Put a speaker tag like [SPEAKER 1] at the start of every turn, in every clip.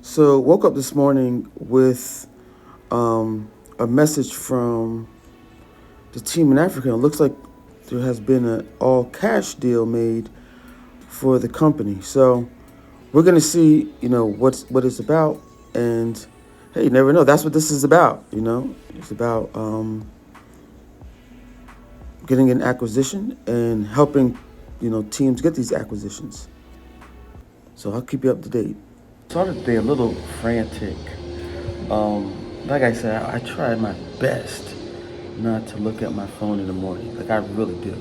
[SPEAKER 1] So woke up this morning with a message from the team in Africa. It looks like there has been an all cash deal made for the company. So we're gonna see, what it's about, and hey, you never know. That's what this is about. It's about getting an acquisition and helping, teams get these acquisitions. So I'll keep you up to date. Started the day a little frantic. Like I said, I tried my best not to look at my phone in the morning. Like I really do.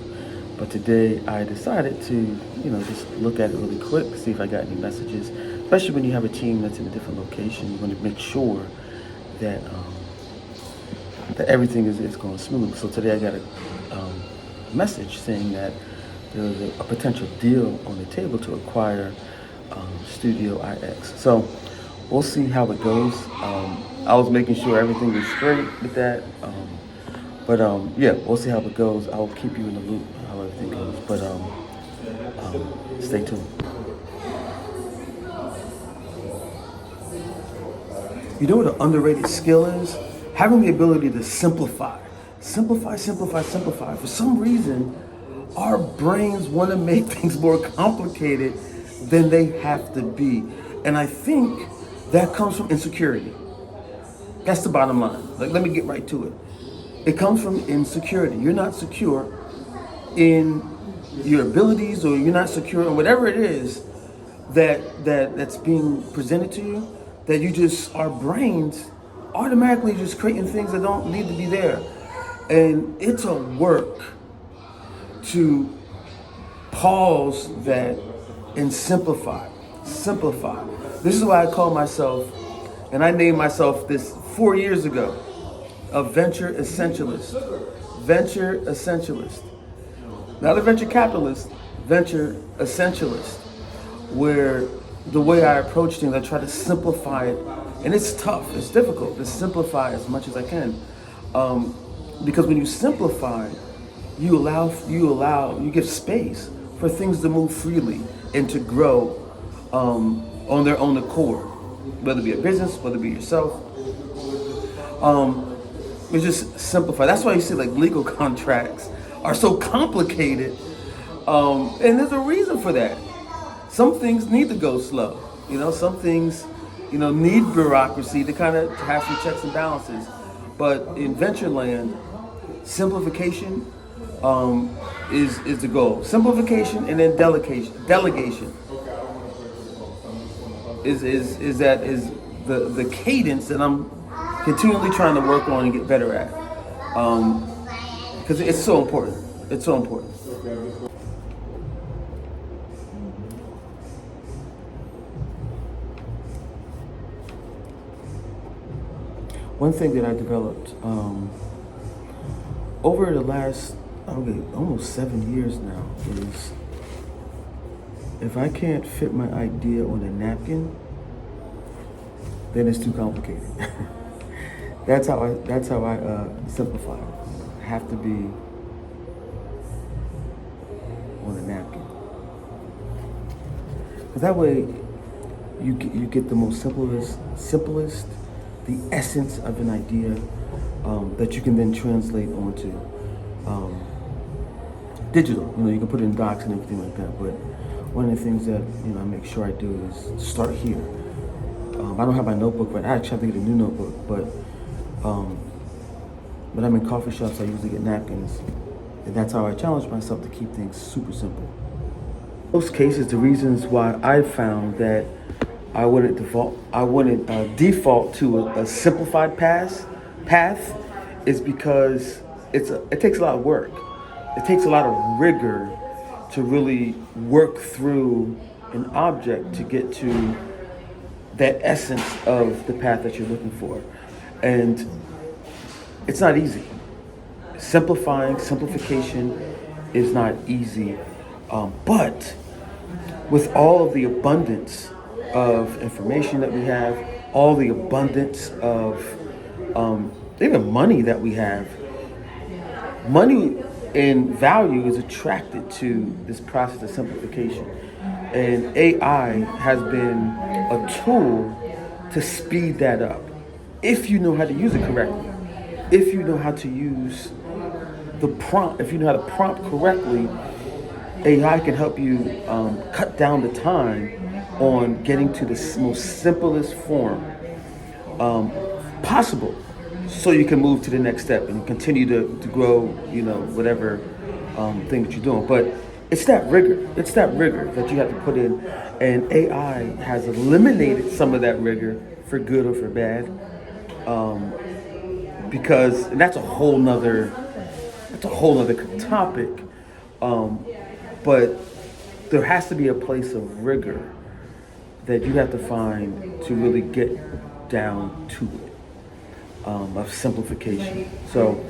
[SPEAKER 1] But today I decided to, just look at it really quick, see if I got any messages. Especially when you have a team that's in a different location, you want to make sure that that everything is going smooth. So today I got a message saying that there was a potential deal on the table to acquire Studio IX. So we'll see how it goes. I was making sure everything was straight with that. But yeah, we'll see how it goes. I'll keep you in the loop how everything goes. But stay tuned. You know what an underrated skill is? Having the ability to simplify. Simplify. For some reason, our brains want to make things more complicated than they have to be. And I think that comes from insecurity. That's the bottom line. Like, let me get right to it. It comes from insecurity. You're not secure in your abilities, or you're not secure in whatever it is that's being presented to you, that you just, our brains automatically just creating things that don't need to be there. And it's a work to pause that and simplify. This is why I call myself, and I named myself this 4 years ago, a venture essentialist. Venture essentialist. Not a venture capitalist, venture essentialist. Where the way I approach things, I try to simplify it. And it's tough, it's difficult to simplify as much as I can. Because when you simplify, you give space for things to move freely and to grow on their own accord, whether it be a business, whether it be yourself. It's just simplify. That's why you see like legal contracts are so complicated, and there's a reason for that. Some things need to go slow. Some things, need bureaucracy to kind of have some checks and balances. But in venture land, simplification is the goal. Simplification and then delegation is the cadence that I'm continually trying to work on and get better at, because it's so important. It's so important. One thing that I developed over the last almost 7 years now is, if I can't fit my idea on a napkin, then it's too complicated. That's how I simplify. I have to be on a napkin, because that way you get the most simplest, the essence of an idea that you can then translate onto digital. You can put it in docs and everything like that. But one of the things that I make sure I do is start here. I don't have my notebook, but I actually have to get a new notebook. But when I'm in coffee shops, I usually get napkins, and that's how I challenge myself to keep things super simple. In most cases, the reasons why I found that I wouldn't default to a simplified path is because it takes a lot of work. It takes a lot of rigor to really work through an object to get to that essence of the path that you're looking for. And it's not easy. Simplification is not easy. But with all of the abundance of information that we have, all the abundance of even money that we have, money in value is attracted to this process of simplification. And AI has been a tool to speed that up. If you know how to use it correctly, if you know how to use the prompt, if you know how to prompt correctly, AI can help you cut down the time on getting to the most simplest form possible, so you can move to the next step and continue to grow, whatever thing that you're doing. But it's that rigor that you have to put in, and AI has eliminated some of that rigor for good or for bad, because and that's a whole nother topic. But there has to be a place of rigor that you have to find to really get down to it, of simplification. So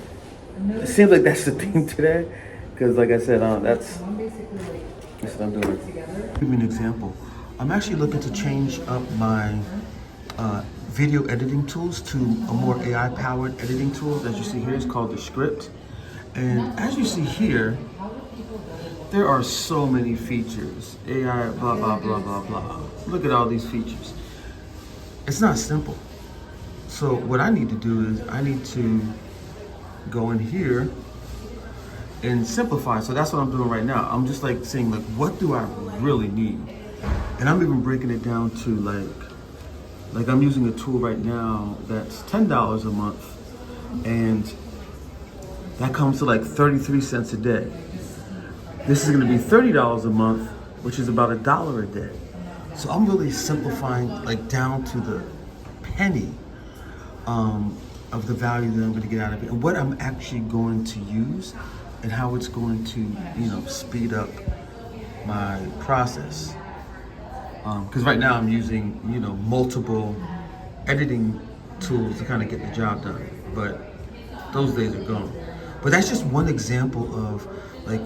[SPEAKER 1] it seems like that's the theme today, because like I said, that's what I'm doing. Give me an example. I'm actually looking to change up my video editing tools to a more AI-powered editing tool. As you see here, it's called the Script. And as you see here, there are so many features. AI, blah, blah, blah, blah, blah. Look at all these features. It's not simple. So what I need to do is I need to go in here and simplify. So that's what I'm doing right now. I'm just like saying, like, what do I really need? And I'm even breaking it down to like I'm using a tool right now that's $10 a month, and that comes to like 33 cents a day. This is gonna be $30 a month, which is about $1 a day. So I'm really simplifying like down to the penny of the value that I'm gonna get out of it, and what I'm actually going to use, and how it's going to, speed up my process. Because right now I'm using, multiple editing tools to kind of get the job done, but those days are gone. But that's just one example of like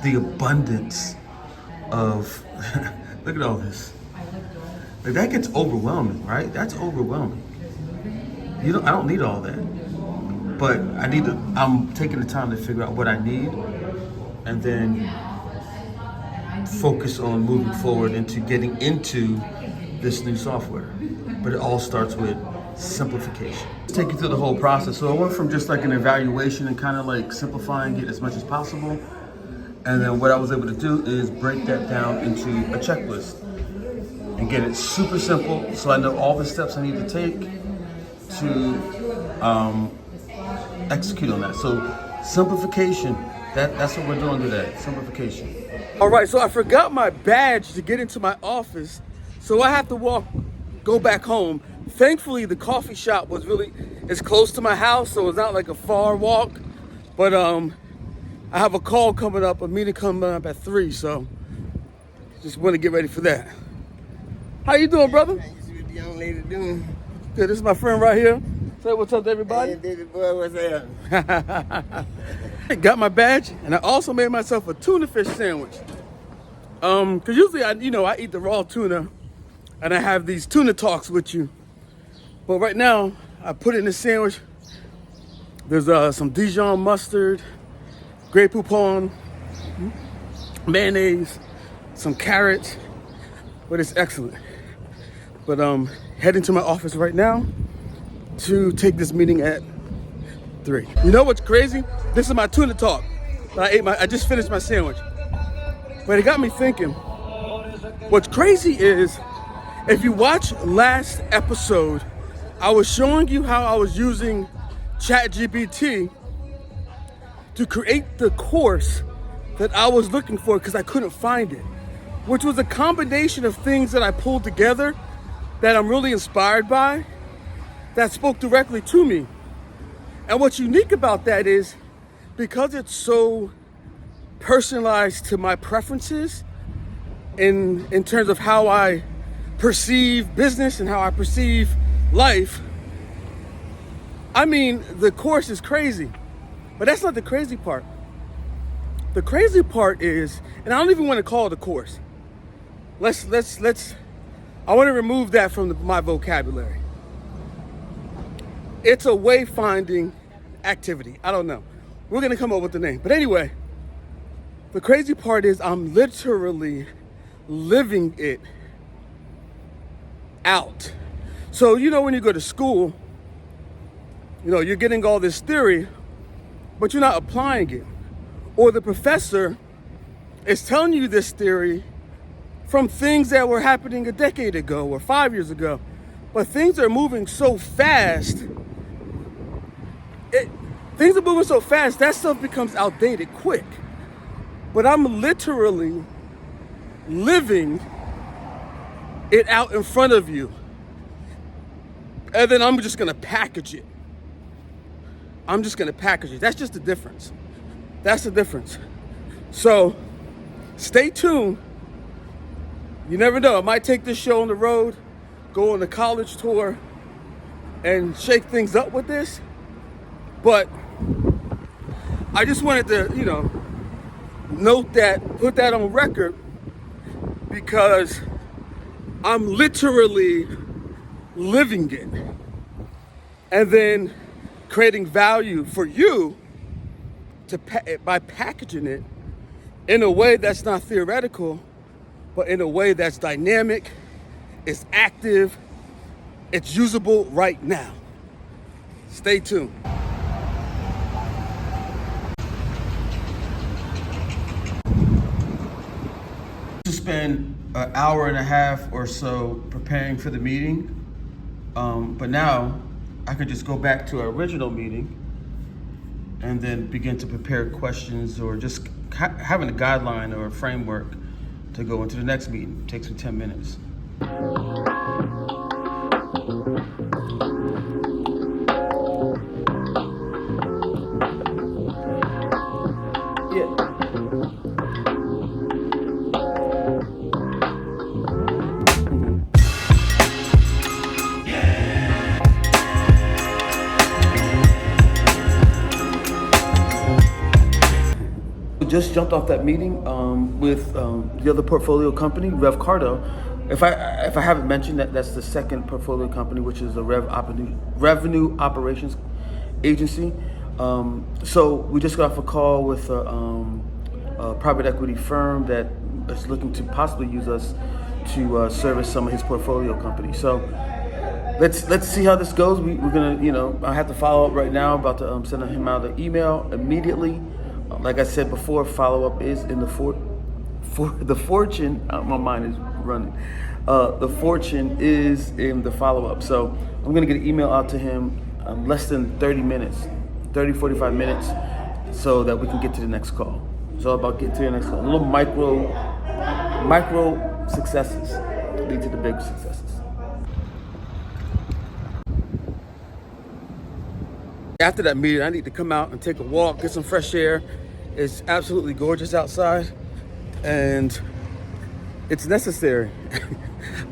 [SPEAKER 1] the abundance of, look at all this. Like that gets overwhelming, right? That's overwhelming. I don't need all that, but I'm taking the time to figure out what I need, and then focus on moving forward into getting into this new software. But it all starts with simplification. Let's take you through the whole process. So I went from just like an evaluation and kind of like simplifying it as much as possible. And then what I was able to do is break that down into a checklist and get it super simple, so I know all the steps I need to take to execute on that. So simplification, that's what we're doing today, simplification. All right, so I forgot my badge to get into my office, so I have to go back home. Thankfully, the coffee shop it's close to my house, so it's not like a far walk. But I have a meeting coming up at 3, so just want to get ready for that. How you doing, brother?
[SPEAKER 2] How you see what the young lady doing?
[SPEAKER 1] Good, this is my friend right here. Say what's up to everybody.
[SPEAKER 2] Hey, baby boy, what's up?
[SPEAKER 1] I got my badge, and I also made myself a tuna fish sandwich. Cause usually I eat the raw tuna, and I have these tuna talks with you. But right now, I put it in the sandwich. There's some Dijon mustard, Grey Poupon, mayonnaise, some carrots, but it's excellent. But heading to my office right now to take this meeting at 3. You know what's crazy? This is my tuna talk. I just finished my sandwich. But it got me thinking, what's crazy is, if you watch last episode, I was showing you how I was using ChatGPT to create the course that I was looking for because I couldn't find it, which was a combination of things that I pulled together that I'm really inspired by, that spoke directly to me. And what's unique about that is, because it's so personalized to my preferences in terms of how I perceive business and how I perceive life, I mean, the course is crazy, but that's not the crazy part. The crazy part is, and I don't even want to call it a course. I want to remove that from my vocabulary. It's a wayfinding activity. I don't know. We're going to come up with the name. But anyway, the crazy part is I'm literally living it out. So, when you go to school, you're getting all this theory, but you're not applying it. Or the professor is telling you this theory from things that were happening a decade ago or 5 years ago. But things are moving so fast. That stuff becomes outdated quick. But I'm literally living it out in front of you. And then I'm just gonna package it. That's just the difference. That's the difference. So stay tuned. You never know. I might take this show on the road, go on a college tour, and shake things up with this. But I just wanted to, note that, put that on record, because I'm literally living it. And then creating value for you by packaging it in a way that's not theoretical, but in a way that's dynamic, it's active, it's usable right now. Stay tuned. To spend an hour and a half or so preparing for the meeting, but now I could just go back to our original meeting and then begin to prepare questions, or just having a guideline or a framework to go into the next meeting. It takes me 10 minutes. Just jumped off that meeting with the other portfolio company, Rev Cardo. If I haven't mentioned that's the second portfolio company, which is a revenue operations agency. So we just got off a call with a private equity firm that is looking to possibly use us to service some of his portfolio companies. So let's see how this goes. We're gonna, I have to follow up right now. About to send him out an email immediately. Like I said before, follow-up is in the fortune. My mind is running. The fortune is in the follow-up. So I'm going to get an email out to him less than 45 minutes, so that we can get to the next call. It's all about getting to the next call. Little micro successes lead to the big successes. After that meeting, I need to come out and take a walk, get some fresh air. It's absolutely gorgeous outside, and it's necessary.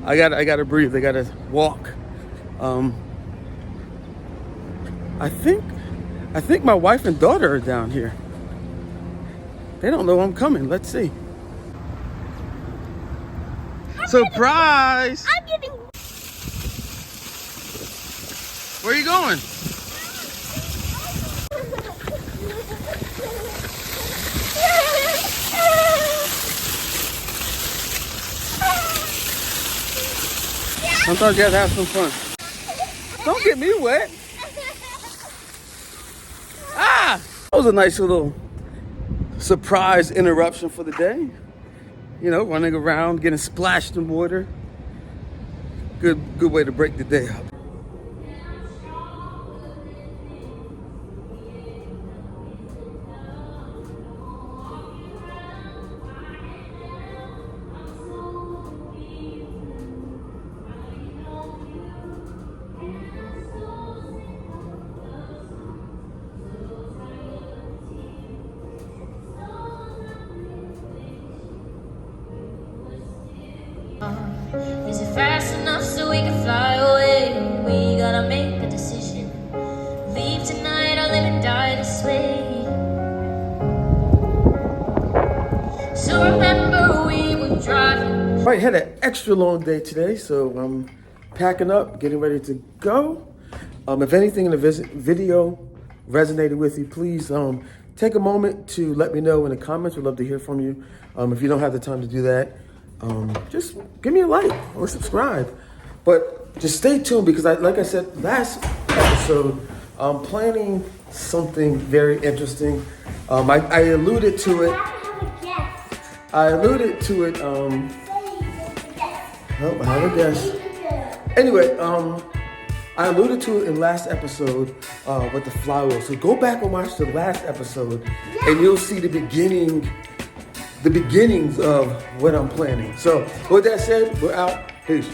[SPEAKER 1] I gotta breathe. I gotta walk. I think my wife and daughter are down here. They don't know I'm coming. Let's see. Surprise!
[SPEAKER 3] I'm getting.
[SPEAKER 1] Where are you going? Sometimes you have to have some fun. Don't get me wet. That was a nice little surprise interruption for the day. Running around, getting splashed in water. Good way to break the day up.
[SPEAKER 3] Is it fast enough so we can fly away? We gotta make a decision. Leave tonight or live and die this way. So remember we were driving.
[SPEAKER 1] All right, had an extra long day today, so I'm packing up, getting ready to go. If anything in the video resonated with you, please take a moment to let me know in the comments. We'd love to hear from you. If you don't have the time to do that, just give me a like or subscribe. But just stay tuned because like I said last episode, I'm planning something very interesting. I alluded to it. I alluded to it. Oh, I have a guess. Anyway, I alluded to it in last episode with the flywheel. So go back and watch the last episode, and you'll see the beginnings of what I'm planning. So with that said, we're out. Peace.